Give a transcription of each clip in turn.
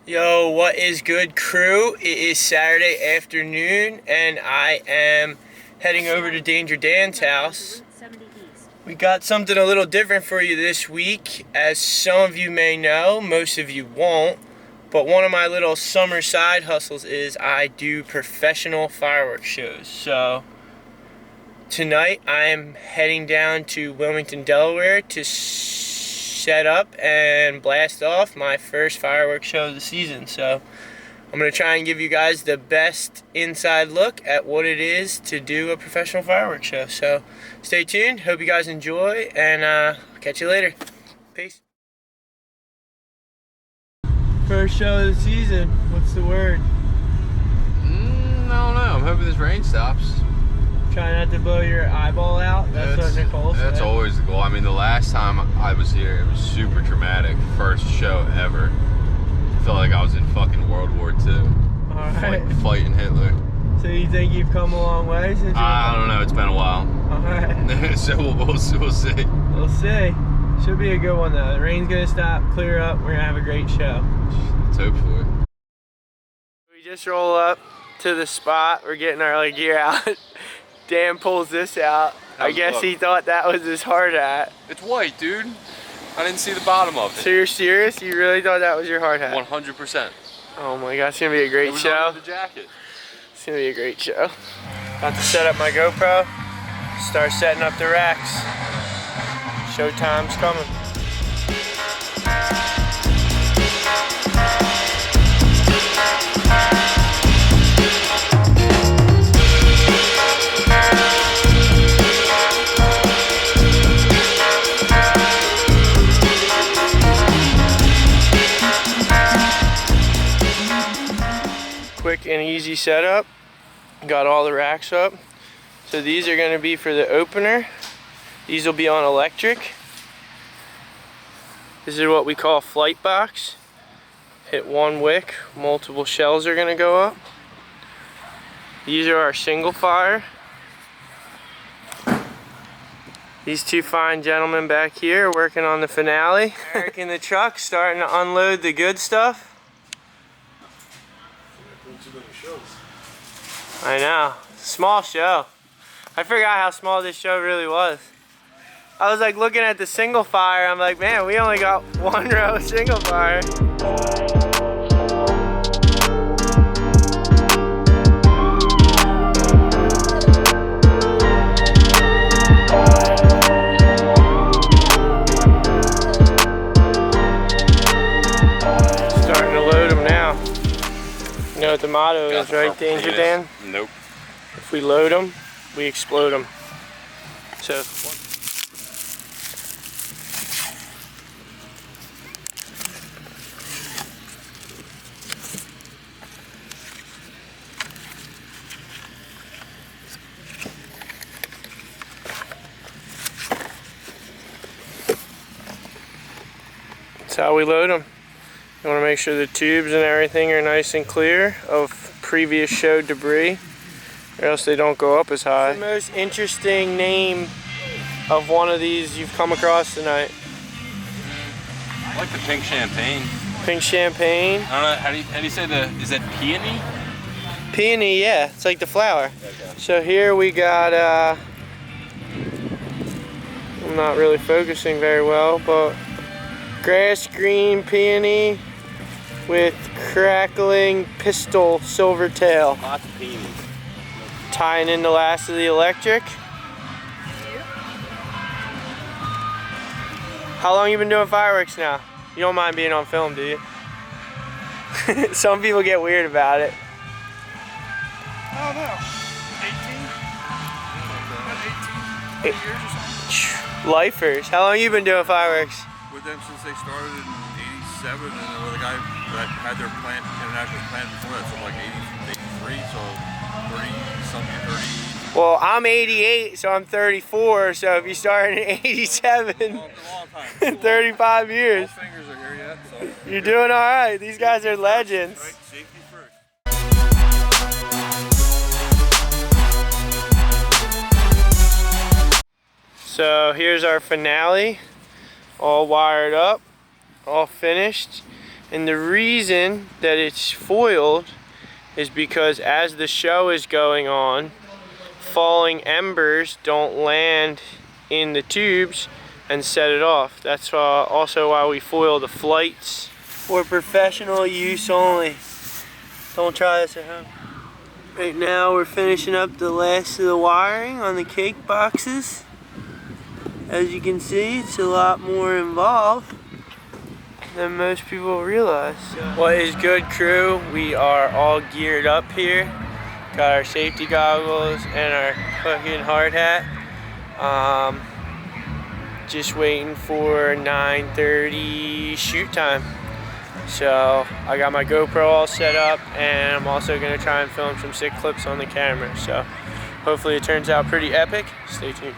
Yo, what is good, crew? It is Saturday afternoon and I am heading over to Danger Dan's house. We got something a little different for you this week. As some of you may know, most of you won't, but one of my little summer side hustles is I do professional fireworks shows. So tonight I am heading down to Wilmington, Delaware to set up and blast off my first fireworks show of the season. So I'm going to try and give you guys the best inside look at what it is to do a professional fireworks show. So stay tuned, hope you guys enjoy, and I'll catch you later. Peace. First show of the season, what's the word? I don't know, I'm hoping this rain stops. Try not to blow your eyeball out. That's what Nicole said. That's always the goal. I mean, the last time I was here, it was super traumatic. First show ever. I felt like I was in fucking World War II. Alright. Fighting Hitler. So you think you've come a long way since I don't know. It's been a while. Alright. So we'll see. We'll see. Should be a good one though. The rain's gonna stop, clear up. We're gonna have a great show. Let's hope for it. We just roll up to the spot. We're getting our gear out. Dan pulls this out. I guess he thought that was his hard hat. It's white, dude. I didn't see the bottom of it. So you're serious? You really thought that was your hard hat? 100%. Oh my gosh, it's gonna be a great show. Under the jacket. It's gonna be a great show. About to set up my GoPro. Start setting up the racks. Showtime's coming. Quick and easy setup. Got all the racks up. So these are going to be for the opener. These will be on electric. This is what we call a flight box. Hit one wick, multiple shells are going to go up. These are our single fire. These two fine gentlemen back here are working on the finale. Eric in the truck starting to unload the good stuff. I know. Small show. I forgot how small this show really was. I was looking at the single fire. I'm like, man, we only got one row of single fire. Starting to load them now. You know what the motto is, right, Danger Dan? Nope. If we load them, we explode them. So. That's how we load them. You want to make sure the tubes and everything are nice and clear of previous show debris, or else they don't go up as high. What's the most interesting name of one of these you've come across tonight? I like the pink champagne. Pink champagne? I don't know, how do you say is that peony? Peony, yeah, it's like the flower. Okay. So here we got, I'm not really focusing very well, but grass green peony with crackling pistol silver tail. Lots of peonies. Tying in the last of the electric. How long you been doing fireworks now? You don't mind being on film, do you? Some people get weird about it. I don't know. 18? About 18 years or something. Lifers. How long you been doing fireworks? With them since they started in 87, and then with a guy that had their plant, international plant before that, from 83, so 30-something, 30. Well, I'm 88, so I'm 34, so if you started in 87, A long time. 35 years. All fingers are here yet, so. You're doing all right. These guys are legends. Right, safety first. So here's our finale, all wired up, all finished. And the reason that it's foiled is because as the show is going on, falling embers don't land in the tubes and set it off. That's also why we foil the flights. For professional use only. Don't try this at home. Right now we're finishing up the last of the wiring on the cake boxes. As you can see, it's a lot more involved than most people realize. What is good, crew? We are all geared up here. Got our safety goggles and our fucking hard hat. Just waiting for 9:30 shoot time. So I got my GoPro all set up, and I'm also gonna try and film some sick clips on the camera. So hopefully it turns out pretty epic. Stay tuned.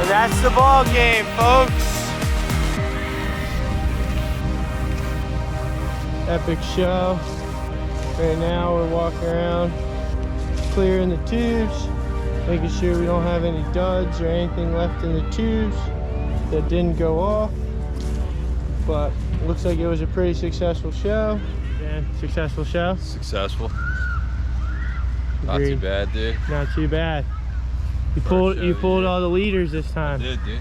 That's the ball game, folks. Epic show. Right now we're walking around clearing the tubes, making sure we don't have any duds or anything left in the tubes that didn't go off. But it looks like it was a pretty successful show. Yeah, successful show? Successful. Not Agreed. too bad, dude. Not too bad. You pulled all the leaders this time. I did, dude.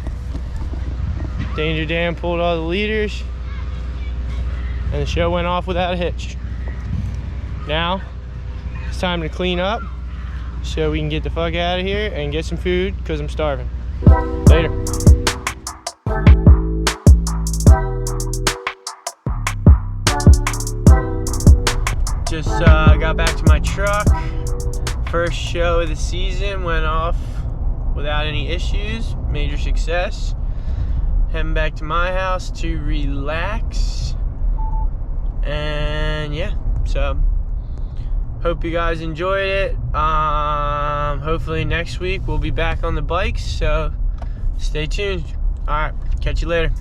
Danger Dan pulled all the leaders, and the show went off without a hitch. Now it's time to clean up so we can get the fuck out of here and get some food because I'm starving. Later. Just got back to my truck. First show of the season went off without any issues. Major success. Heading back to my house to relax. And yeah, so Hope you guys enjoyed it. Hopefully next week we'll be back on the bikes, so stay tuned. All right, catch you later.